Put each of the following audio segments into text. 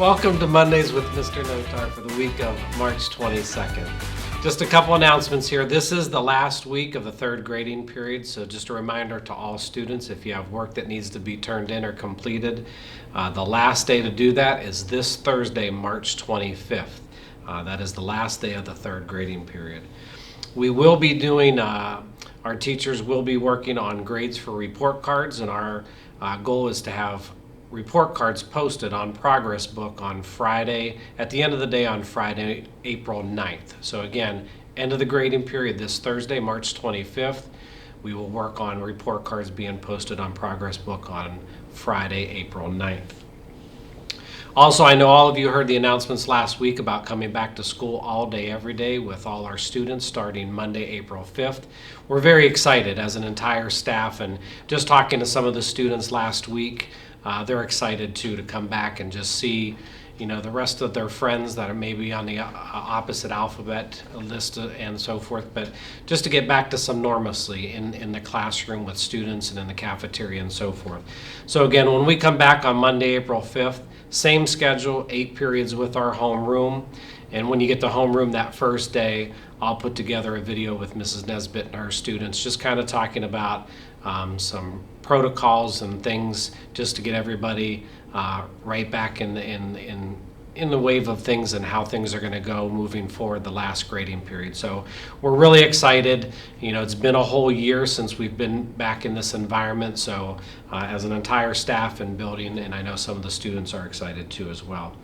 Welcome to Mondays with Mr. Notar for the week of March 22nd. Just a couple announcements here. This is the last week of the third grading period, so just a reminder to all students, if you have work that needs to be turned in or completed, the last day to do that is this Thursday, March 25th. That is the last day of the third grading period. We will be doing, our teachers will be working on grades for report cards, and our goal is to have report cards posted on Progress Book on Friday, at the end of the day on Friday, April 9th. So again, end of the grading period this Thursday, March 25th. We will work on report cards being posted on Progress Book on Friday, April 9th. Also, I know all of you heard the announcements last week about coming back to school all day, every day with all our students starting Monday, April 5th. We're very excited as an entire staff, and just talking to some of the students last week, they're excited too to come back and just see, you know, the rest of their friends that are maybe on the opposite alphabet list and so forth, but just to get back to some normalcy in the classroom with students and in the cafeteria and so forth. So again, when we come back on Monday, April 5th, same schedule, 8 periods with our homeroom. And when you get to homeroom that first day, I'll put together a video with Mrs. Nesbitt and her students, just kind of talking about some protocols and things, just to get everybody right back in the wave of things and how things are going to go moving forward the last grading period. So we're really excited. You know, it's been a whole year since we've been back in this environment. So as an entire staff and building, and I know some of the students are excited too as well.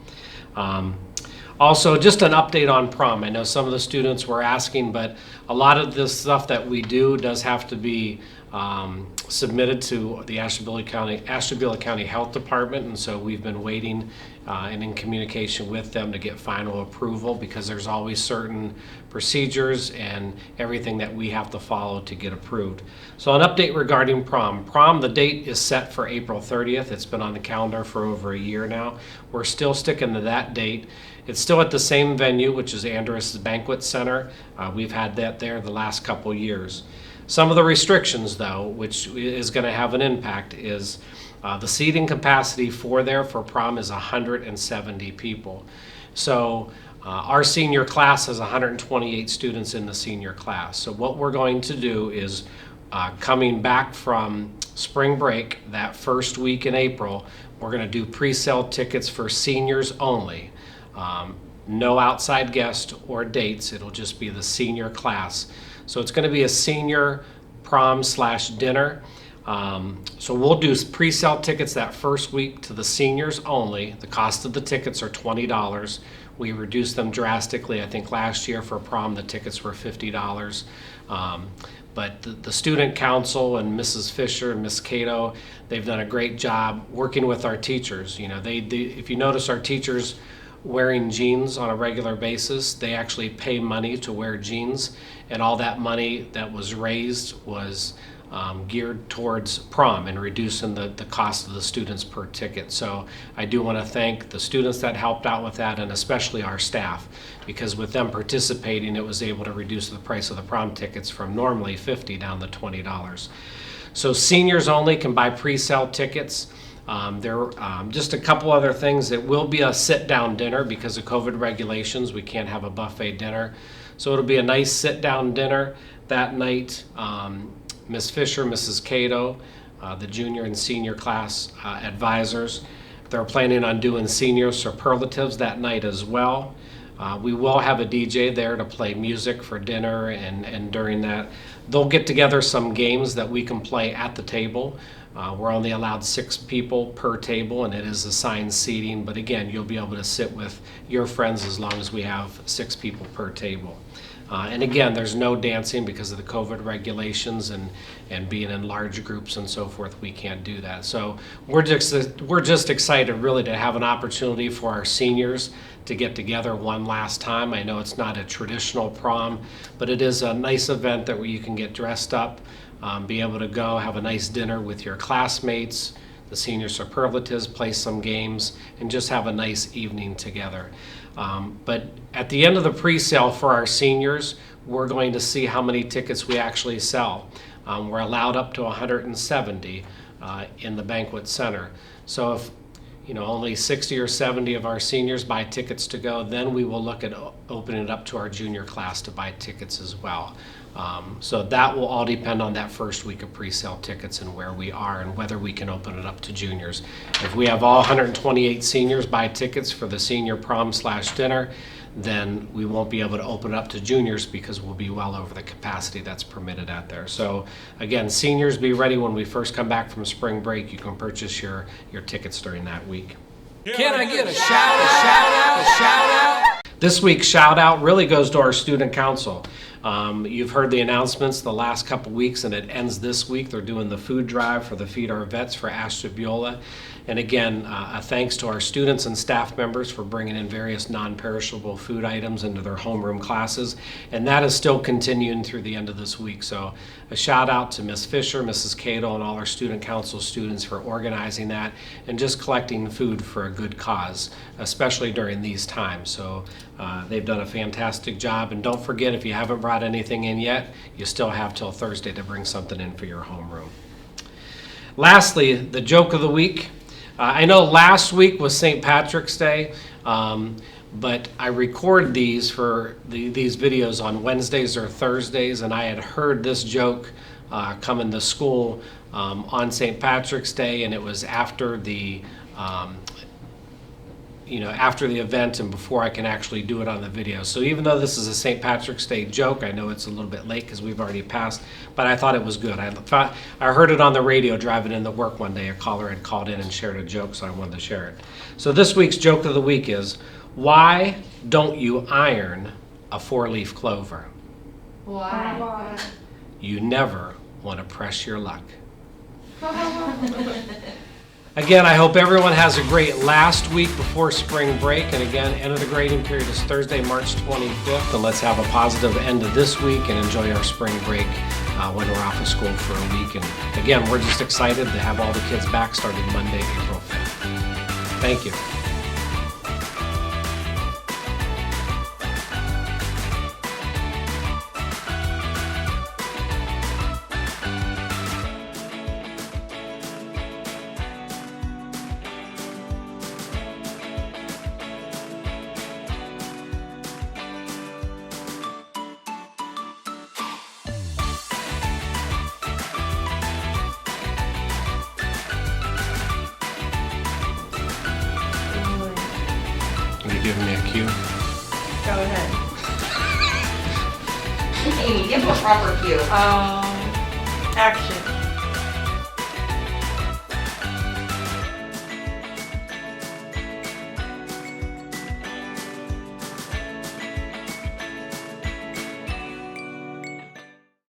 Also, just an update on prom. I know some of the students were asking, but a lot of this stuff that we do does have to be submitted to the Ashtabula County Health Department, and so we've been waiting and in communication with them to get final approval, because there's always certain procedures and everything that we have to follow to get approved. So an update regarding prom. Prom, the date is set for April 30th. It's been on the calendar for over a year now. We're still sticking to that date. It's still at the same venue, which is Andrus Banquet Center. We've had that there the last couple years. Some of the restrictions, though, which is going to have an impact, is the seating capacity for prom is 170 people. So our senior class has 128 students in the senior class. So what we're going to do is, coming back from spring break, that first week in April, we're going to do pre-sale tickets for seniors only. No outside guests or dates. It'll just be the senior class. So it's going to be a senior prom/dinner. So we'll do pre-sale tickets that first week to the seniors only. The cost of the tickets are $20. We reduced them drastically. I think last year for prom the tickets were $50. But the student council and Mrs. Fisher and Miss Cato, they've done a great job working with our teachers. You know, if you notice, our teachers wearing jeans on a regular basis, they actually pay money to wear jeans, and all that money that was raised was geared towards prom and reducing the cost of the students per ticket. So I do want to thank the students that helped out with that, and especially our staff, because with them participating, it was able to reduce the price of the prom tickets from normally $50 down to $20. So seniors only can buy pre-sale tickets. Just a couple other things. It will be a sit-down dinner because of COVID regulations. We can't have a buffet dinner. So it'll be a nice sit-down dinner that night. Ms. Fisher, Mrs. Cato, the junior and senior class advisors, they're planning on doing senior superlatives that night as well. We will have a DJ there to play music for dinner, and during that, they'll get together some games that we can play at the table. We're only allowed 6 people per table, and it is assigned seating, but again, you'll be able to sit with your friends as long as we have 6 people per table. And again, there's no dancing because of the COVID regulations and being in large groups and so forth, we can't do that. So we're just excited really to have an opportunity for our seniors to get together one last time. I know it's not a traditional prom, but it is a nice event that where you can get dressed up, be able to go have a nice dinner with your classmates, the senior superlatives, play some games, and just have a nice evening together. But at the end of the pre-sale for our seniors, we're going to see how many tickets we actually sell. We're allowed up to 170 in the banquet center. So if only 60 or 70 of our seniors buy tickets to go, then we will look at opening it up to our junior class to buy tickets as well. So that will all depend on that first week of pre-sale tickets and where we are and whether we can open it up to juniors. If we have all 128 seniors buy tickets for the senior prom/dinner, then we won't be able to open it up to juniors because we'll be well over the capacity that's permitted out there. So again, seniors, be ready when we first come back from spring break. You can purchase your tickets during that week. Can I get a shout out? This week's shout out really goes to our student council. You've heard the announcements the last couple weeks, and it ends this week. They're doing the food drive for the Feed Our Vets for Ashtabula. And again, a thanks to our students and staff members for bringing in various non-perishable food items into their homeroom classes. And that is still continuing through the end of this week. So a shout out to Ms. Fisher, Mrs. Cato, and all our student council students for organizing that and just collecting food for a good cause, especially during these times. So they've done a fantastic job. And don't forget, if you haven't brought anything in yet, you still have till Thursday to bring something in for your homeroom. Lastly, the joke of the week. I know last week was St. Patrick's Day, but I record these for these videos on Wednesdays or Thursdays, and I had heard this joke coming to school on St. Patrick's Day, and it was after the after the event and before I can actually do it on the video. So even though this is a St. Patrick's Day joke, I know it's a little bit late because we've already passed, but I thought it was good. I heard it on the radio driving into work one day. A caller had called in and shared a joke, so I wanted to share it. So this week's joke of the week is, why don't you iron a 4-leaf clover? Why? You never want to press your luck. Again, I hope everyone has a great last week before spring break. And again, end of the grading period is Thursday, March 25th. And let's have a positive end of this week and enjoy our spring break when we're off of school for a week. And again, we're just excited to have all the kids back starting Monday, April 5th. Thank you. Are you giving me a cue? Go ahead. Amy, give him a proper cue.